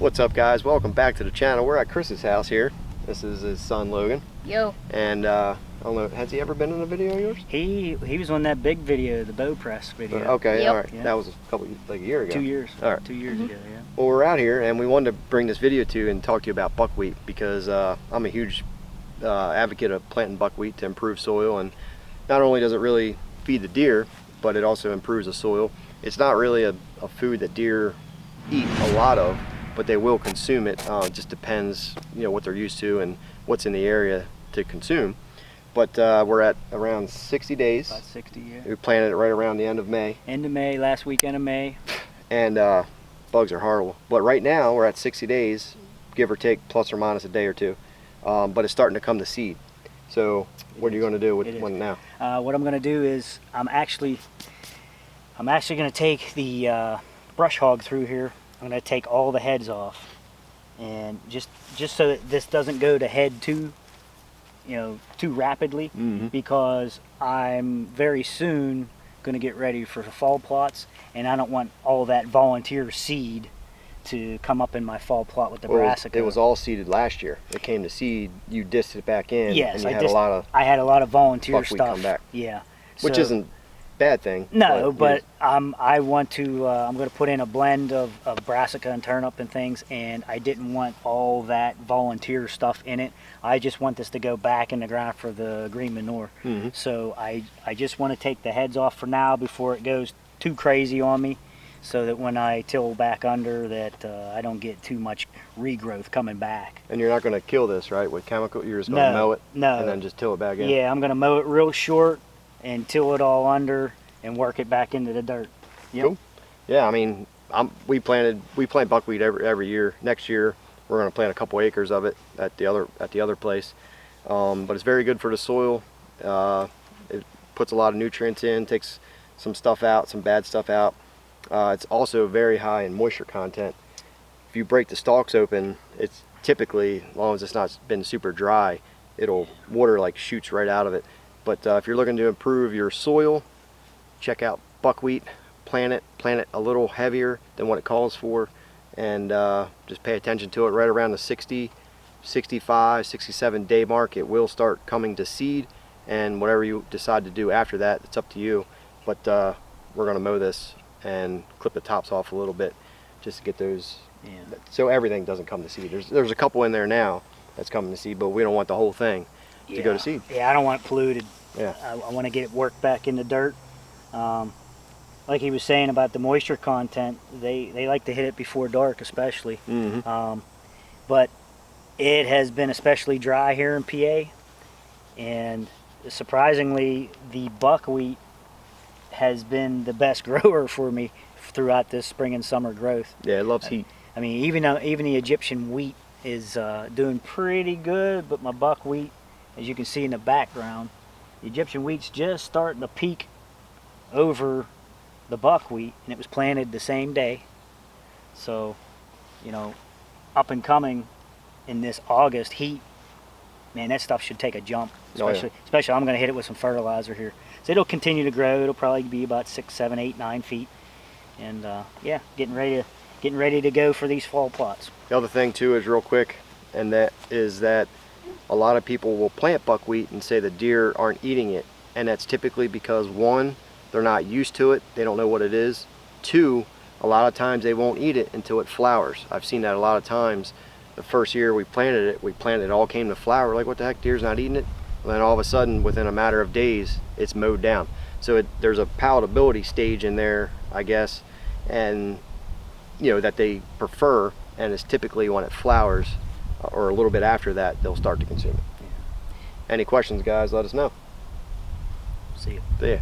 What's up, guys? Welcome back to the channel. We're at Chris's house here. This is his son Logan. Yo. And I don't know, has he ever been in a video of yours? He was on that big video, the bow press video. Okay, Yep. all right. Yeah. That was like a year ago. 2 years. All right. 2 years ago, yeah. Well, we're out here and we wanted to bring this video to you and talk to you about buckwheat because I'm a huge advocate of planting buckwheat to improve soil, and not only does it really feed the deer, but it also improves the soil. It's not really a food that deer eat a lot of, but they will consume it. It just depends, what they're used to and what's in the area to consume. But we're at around 60 days. About 60, yeah. We planted it right around the end of May. End of May, last weekend of May. And bugs are horrible. But right now we're at 60 days, give or take, plus or minus a day or two. But it's starting to come to seed. So what are you going to do with one now? What I'm going to do is I'm actually going to take the brush hog through here. I'm going to take all the heads off, and just so that this doesn't go to head too rapidly, because I'm very soon going to get ready for the fall plots, and I don't want all that volunteer seed to come up in my fall plot with the brassica. It was all seeded last year. It came to seed. You disted it back in. Yes, and I had a lot of volunteer buckwheat stuff. come back. Yeah, which isn't a bad thing. No, but I want to. I'm going to put in a blend of brassica and turnip and things, and I didn't want all that volunteer stuff in it. I just want this to go back in the ground for the green manure. So I just want to take the heads off for now before it goes too crazy on me, so that when I till back under that I don't get too much regrowth coming back. And you're not going to kill this, right, with chemical? You're just going to mow it and then just till it back in? Yeah, I'm going to mow it real short and till it all under and work it back into the dirt. Yep. Cool. Yeah, I mean, we plant buckwheat every year. Next year we're going to plant a couple acres of it at the other place. But it's very good for the soil. It puts a lot of nutrients in, takes some stuff out, some bad stuff out. It's also very high in moisture content. If you break the stalks open, it's typically, as long as it's not been super dry, water like shoots right out of it. But if you're looking to improve your soil, check out buckwheat. Plant it a little heavier than what it calls for, and just pay attention to it right around the 60, 65, 67 day mark. It will start coming to seed, and whatever you decide to do after that, it's up to you. But we're going to mow this and clip the tops off a little bit just to get those, so everything doesn't come to seed. There's a couple in there now that's coming to seed, but we don't want the whole thing to go to seed. Yeah, I don't want it polluted. Yeah. I want to get it worked back in the dirt. Like he was saying about the moisture content, they like to hit it before dark, especially. But it has been especially dry here in PA, and surprisingly, the buckwheat has been the best grower for me throughout this spring and summer growth. Yeah, it loves heat. I mean, even the Egyptian wheat is doing pretty good, but my buckwheat, as you can see in the background, the Egyptian wheat's just starting to peak over the buckwheat, and it was planted the same day. So, up and coming in this August heat, man, that stuff should take a jump. Especially I'm going to hit it with some fertilizer here. So it'll continue to grow. It'll probably be about 6, 7, 8, 9 feet. And yeah, getting ready to go for these fall plots. The other thing too is real quick, and that is that a lot of people will plant buckwheat and say the deer aren't eating it, and that's typically because, one, they're not used to it, they don't know what it is. Two, a lot of times they won't eat it until it flowers. I've seen that a lot of times. The first year we planted it all came to flower. We're like, what the heck, deer's not eating it? And then all of a sudden, within a matter of days, it's mowed down. So there's a palatability stage in there, I guess, and that they prefer, and it's typically when it flowers or a little bit after that they'll start to consume it. Any questions, guys, let us know. See you. See ya.